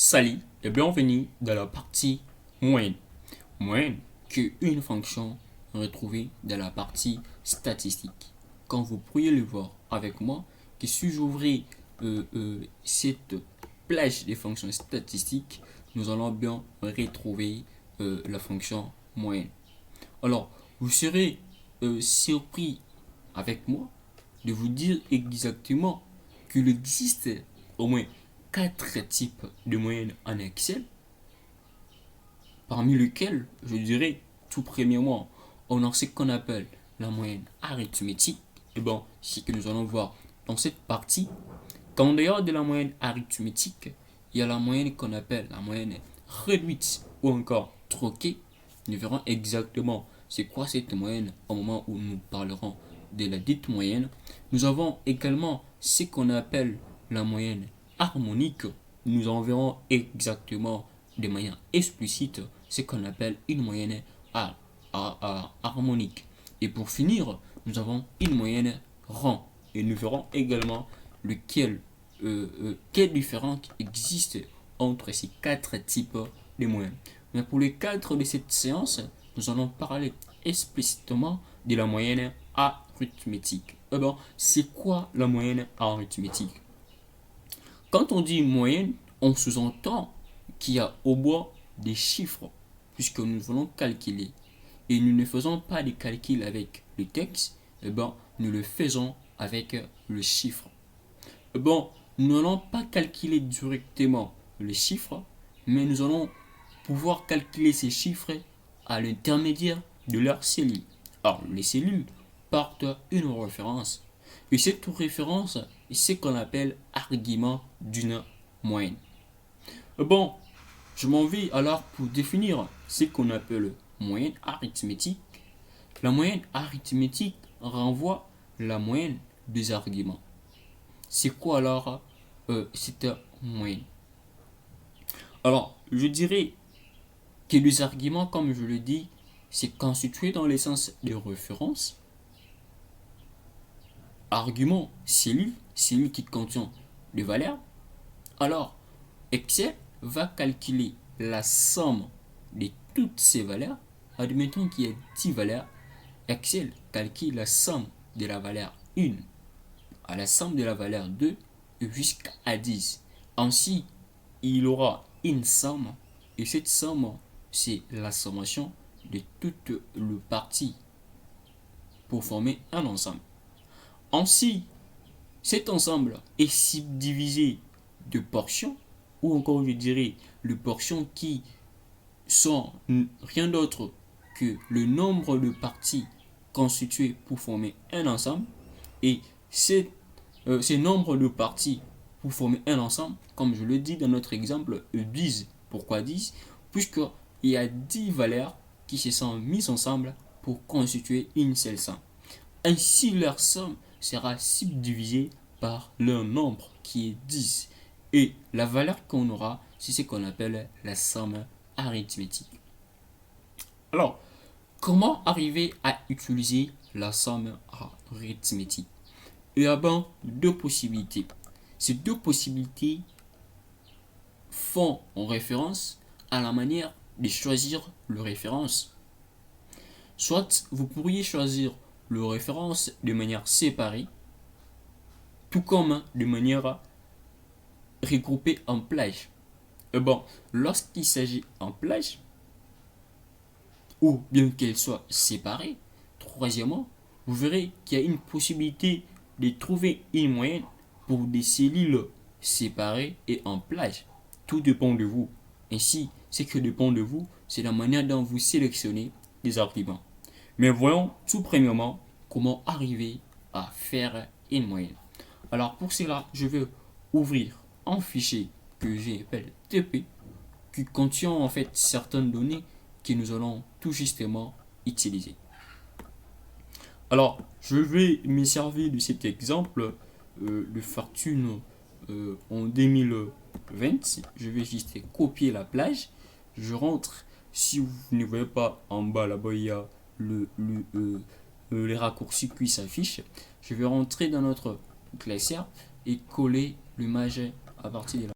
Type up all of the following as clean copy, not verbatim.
Salut et bienvenue dans la partie moyenne. Moyenne qui est une fonction retrouvée dans la partie statistique. Comme vous pourriez le voir avec moi, que si j'ouvrais cette plage des fonctions statistiques, nous allons bien retrouver la fonction moyenne. Alors, vous serez surpris avec moi de vous dire exactement qu'il existe au moins quatre types de moyennes en Excel, parmi lesquels je dirais tout premièrement, on a ce qu'on appelle la moyenne arithmétique. Et bon, c'est ce que nous allons voir dans cette partie. Qu'en dehors de la moyenne arithmétique, il y a la moyenne qu'on appelle la moyenne réduite ou encore troquée. Nous verrons exactement c'est quoi cette moyenne au moment où nous parlerons de la dite moyenne. Nous avons également ce qu'on appelle la moyenne harmonique. Nous en verrons exactement de manière explicite ce qu'on appelle une moyenne harmonique. Et pour finir, nous avons une moyenne rond. Et nous verrons également quelle différence existe entre ces quatre types de moyennes. Mais pour les cadres de cette séance, nous allons parler explicitement de la moyenne arithmétique. C'est quoi la moyenne arithmétique? Quand on dit moyenne, on sous-entend qu'il y a au bout des chiffres, puisque nous voulons calculer. Et nous ne faisons pas des calculs avec le texte, nous le faisons avec le chiffre. Nous n'allons pas calculer directement les chiffres, mais nous allons pouvoir calculer ces chiffres à l'intermédiaire de leurs cellules. Alors, les cellules partent une référence. Et cette référence est ce qu'on appelle argument d'une moyenne. Je m'en vais alors pour définir ce qu'on appelle moyenne arithmétique. La moyenne arithmétique renvoie la moyenne des arguments. C'est quoi alors cette moyenne? Alors, je dirais que les arguments, comme je le dis, c'est constitué dans l'essence de référence. Argument, cellule qui contient des valeurs. Alors, Excel va calculer la somme de toutes ces valeurs. Admettons qu'il y ait 10 valeurs. Excel calcule la somme de la valeur 1 à la somme de la valeur 2 jusqu'à 10. Ainsi, il aura une somme et cette somme, c'est la sommation de toutes les parties pour former un ensemble. Ainsi, cet ensemble est subdivisé de portions, ou encore je dirais de portions qui sont rien d'autre que le nombre de parties constituées pour former un ensemble. Et ces nombres de parties pour former un ensemble, comme je le dis dans notre exemple, 10. Pourquoi 10? Puisqu'il y a 10 valeurs qui se sont mises ensemble pour constituer une seule somme. Ainsi, leur somme sera subdivisée par leur nombre qui est 10. Et la valeur qu'on aura, c'est ce qu'on appelle la somme arithmétique. Alors, comment arriver à utiliser la somme arithmétique? Il y a deux possibilités. Ces deux possibilités font référence à la manière de choisir le référence. Soit vous pourriez choisir le référence de manière séparée, tout comme de manière regroupée en plage. Lorsqu'il s'agit en plage, ou bien qu'elle soit séparée, troisièmement, vous verrez qu'il y a une possibilité de trouver une moyenne pour des cellules séparées et en plage. Tout dépend de vous. Ainsi, ce qui dépend de vous, c'est la manière dont vous sélectionnez les arguments. Mais voyons tout premièrement comment arriver à faire une moyenne. Alors pour cela, je vais ouvrir un fichier que j'appelle TP qui contient en fait certaines données que nous allons tout justement utiliser. Alors, je vais me servir de cet exemple de fortune en 2020. Je vais juste copier la plage. Je rentre. Si vous ne voyez pas en bas là-bas, il y a les raccourcis qui s'affichent. Je vais rentrer dans notre classeur et coller l'image à partir de là.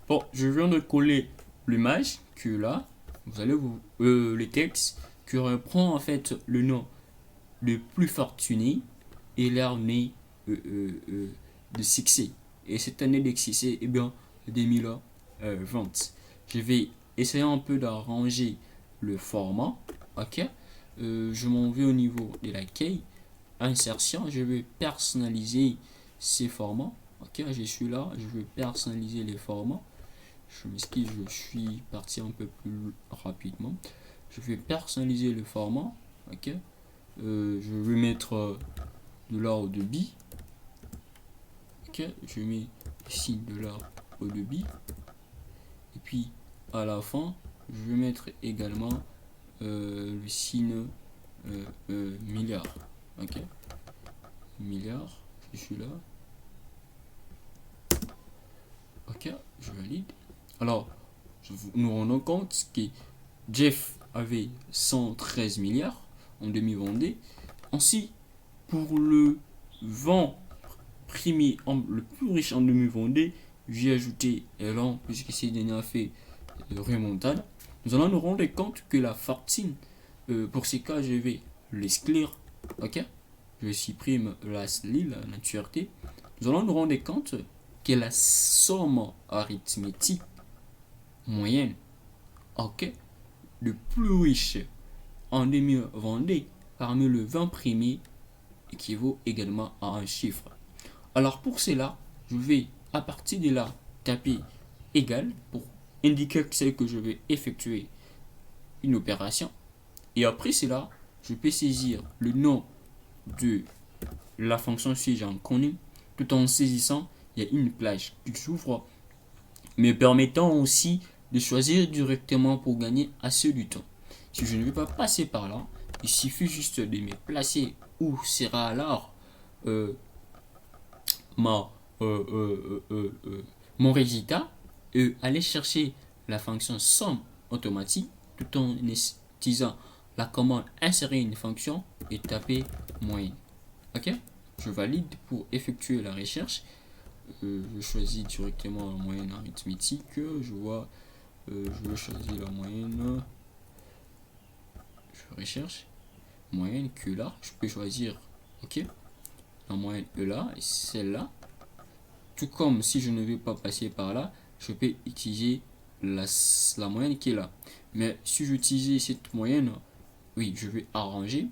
Bon, je viens de coller l'image que là, vous allez vous le texte qui reprend en fait le nom le plus fortuné et l'année de succès. Et cette année de succès, eh bien, 2020. Je vais essayer un peu d'arranger le format. Ok. Je m'en vais au niveau de la key. Insertion. Je vais personnaliser ces formats. Ok. Je suis là. Je vais personnaliser les formats. Je m'excuse, je suis parti un peu plus rapidement. Je vais personnaliser le format. Ok. Je vais mettre $ au débit. Ok, je mets ici $, au débit. Et puis à la fin, je vais mettre également le signe milliard. Ok, milliard, je suis là. Ok, je valide. Alors, nous rendons compte que Jeff avait 113 milliards en 2022. Ainsi, pour le 20 premier, le plus riche en 2022, j'ai ajouté Elan, puisque c'est dernier a fait remontade. Nous allons nous rendre compte que la fortune, pour ces cas, je vais l'exclure. Ok, je supprime la l'entièreté. Nous allons nous rendre compte que la somme arithmétique moyenne, ok, le plus riche en 2022 parmi le 20 premiers équivaut également à un chiffre. Alors pour cela, je vais à partir de là taper égal pour indiquer que c'est que je vais effectuer une opération. Et après cela, je peux saisir le nom de la fonction si j'en connais. Tout en saisissant, il y a une plage qui s'ouvre, me permettant aussi de choisir directement pour gagner assez du temps. Si je ne vais pas passer par là, il suffit juste de me placer où sera alors ma, mon résultat et aller chercher la fonction somme automatique tout en utilisant la commande insérer une fonction et taper moyenne. Ok, je valide pour effectuer la recherche. Je choisis directement la moyenne arithmétique. Je vois, je vais choisir la moyenne. Je recherche moyenne que là. Je peux choisir. Ok, la moyenne est là et celle-là. Tout comme si je ne vais pas passer par là, je peux utiliser la moyenne qui est là. Mais si j'utilise cette moyenne, oui, je vais arranger, vous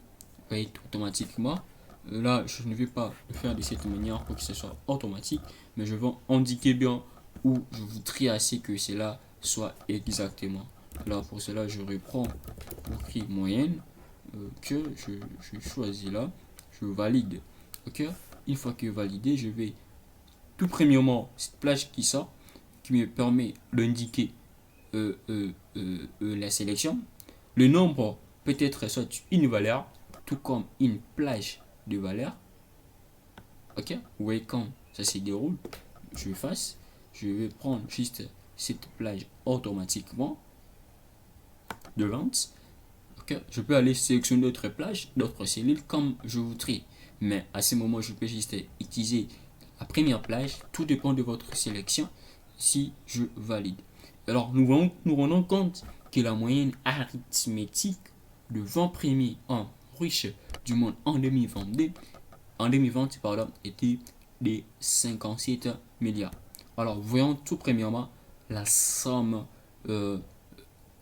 voyez, automatiquement. Là, je ne vais pas le faire de cette manière pour que ce soit automatique, mais je vais indiquer bien où je voudrais assez que cela soit exactement. Alors pour cela, je reprends l'écrit moyenne que je choisis là, je valide. Ok, une fois que validé, je vais tout premièrement cette plage qui sort, qui me permet d'indiquer la sélection. Le nombre peut être soit une valeur, tout comme une plage de valeurs. Ok, vous voyez quand ça se déroule, je fasse, je vais prendre juste cette plage automatiquement de vente. Ok, je peux aller sélectionner d'autres plages, d'autres cellules comme je voudrais. Mais à ce moment, je peux juste utiliser la première plage. Tout dépend de votre sélection si je valide. Alors, nous rendons compte que la moyenne arithmétique de 20 premiers en riches du monde en 2020 pardon, était de 57 milliards. Alors, voyons tout premièrement la somme,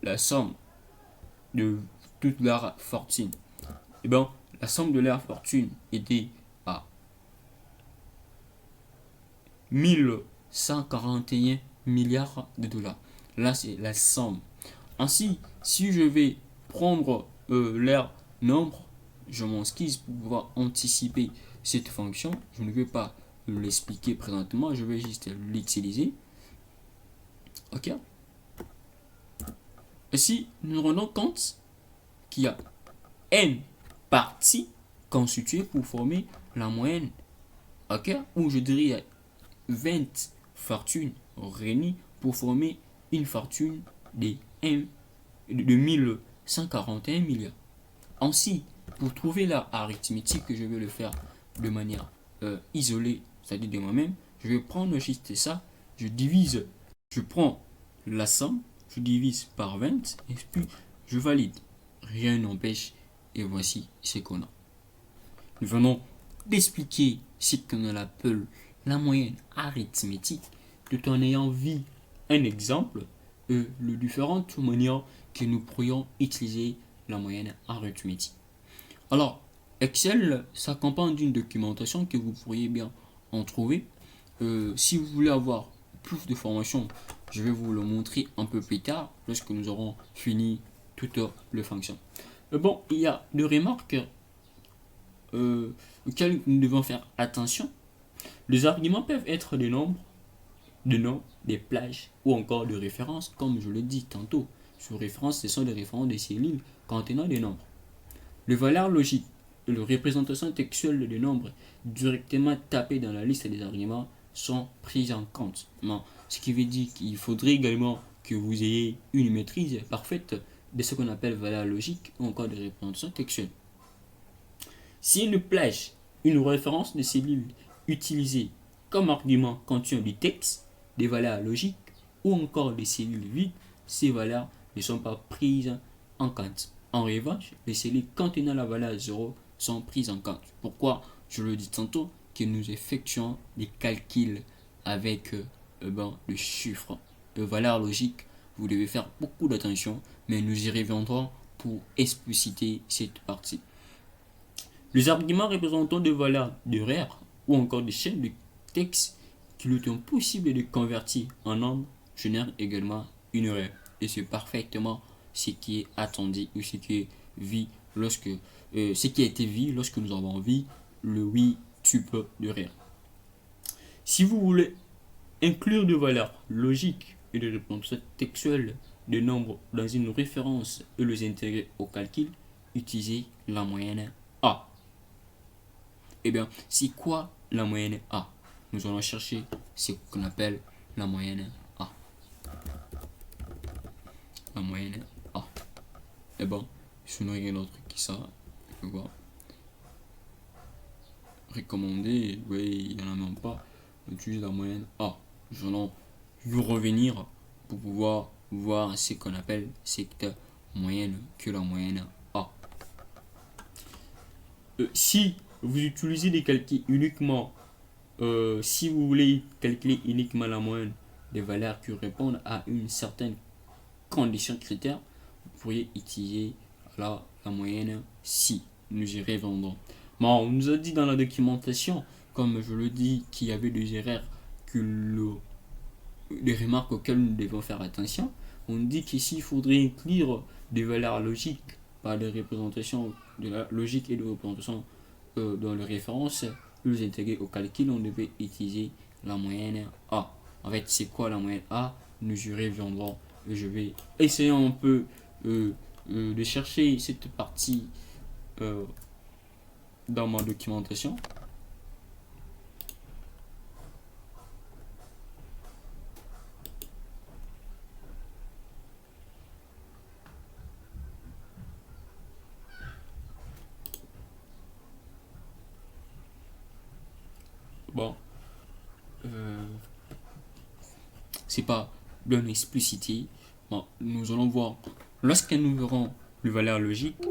la somme de toute leur fortune. Et bien, la somme de leur fortune était à 1141 milliards de dollars. Là, c'est la somme. Ainsi, si je vais prendre leur nombre, je m'excuse pour pouvoir anticiper cette fonction. Je ne vais pas l'expliquer présentement, je vais juste l'utiliser. Ok. Ici, nous nous rendons compte qu'il y a n parties constituées pour former la moyenne. Ok. Ou je dirais 20 fortunes réunies pour former une fortune de 1141 milliards. Ainsi, pour trouver la arithmétique, que je vais le faire de manière isolée, c'est-à-dire de moi-même, je vais prendre juste ça, je divise Je prends la somme, je divise par 20 et puis je valide. Rien n'empêche et voici ce qu'on a. Nous venons d'expliquer ce qu'on appelle la moyenne arithmétique tout en ayant vu un exemple et les différentes manières que nous pourrions utiliser la moyenne arithmétique. Alors, Excel s'accompagne d'une documentation que vous pourriez bien en trouver. Si vous voulez avoir plus de formations, je vais vous le montrer un peu plus tard lorsque nous aurons fini toutes les fonctions. Bon, il y a deux remarques auxquelles nous devons faire attention. Les arguments peuvent être des nombres, des noms, des plages ou encore des références, comme je l'ai dit tantôt. Sur référence, ce sont des références des cellules contenant des nombres. Les valeurs logiques et les représentations textuelles des nombres directement tapées dans la liste des arguments sont prises en compte. Non, ce qui veut dire qu'il faudrait également que vous ayez une maîtrise parfaite de ce qu'on appelle valeurs logiques ou encore des représentations textuelles. Si une plage, une référence de cellules utilisée comme argument contient du texte, des valeurs logiques ou encore des cellules vides, ces valeurs ne sont pas prises en compte. En revanche, les cellules contenant la valeur 0 sont prises en compte. Pourquoi? Je le dis tantôt que nous effectuons des calculs avec le chiffre de valeur logique. Vous devez faire beaucoup d'attention, mais nous y reviendrons pour expliciter cette partie. Les arguments représentant des valeurs de RAIR ou encore des chaînes de texte qu'il est impossible de convertir en nombre génèrent également une erreur. Et c'est parfaitement ce qui est attendu ou ce qui est vu lorsque ce qui a été vu lorsque nous avons vu le 8 type de RAIR. Si vous voulez inclure des valeurs logiques et des réponses textuelles de nombres dans une référence et les intégrer au calcul, utilisez la moyenne A. Eh bien, c'est quoi la moyenne A? Nous allons chercher ce qu'on appelle la moyenne A. La moyenne A. Eh bien, je n'ai rien d'autre que ça. Je vois. Recommandé, oui, il n'y en a même pas. On utilise la moyenne A. Nous allons y revenir pour pouvoir voir ce qu'on appelle cette moyenne que la moyenne A. Si vous utilisez des calculs uniquement, si vous voulez calculer uniquement la moyenne des valeurs qui répondent à une certaine condition critère, vous pourriez utiliser la moyenne si nous y reviendrons. Bon, on nous a dit dans la documentation, comme je le dis, qu'il y avait des erreurs, des remarques auxquelles nous devons faire attention. On dit qu'ici, il faudrait inclure des valeurs logiques par des représentations de la logique et de représentation dans les références, les intégrer au calcul, on devait utiliser la moyenne A. En fait, c'est quoi la moyenne A? Nous y reviendrons. Je vais essayer un peu de chercher cette partie dans ma documentation. Bon, c'est pas bien explicité. Bon, nous allons voir, lorsque nous verrons les valeurs logiques,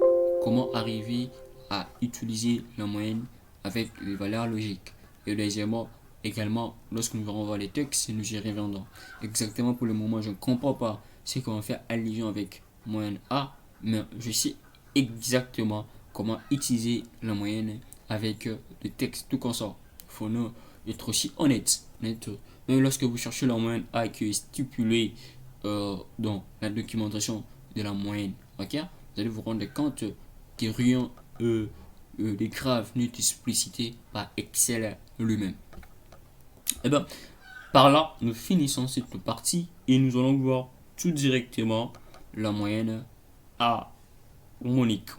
comment arriver à utiliser la moyenne avec les valeurs logiques. Et deuxièmement, également, lorsque nous verrons voir les textes, nous y reviendrons. Exactement pour le moment, je ne comprends pas ce qu'on va faire allusion avec moyenne A, mais je sais exactement comment utiliser la moyenne avec le texte tout comme ça. Il faut nous être aussi honnête. Même lorsque vous cherchez la moyenne A qui est stipulée dans la documentation de la moyenne, ok, vous allez vous rendre compte que rien de grave n'est explicité par Excel lui-même. Et bien, par là, nous finissons cette partie et nous allons voir tout directement la moyenne harmonique.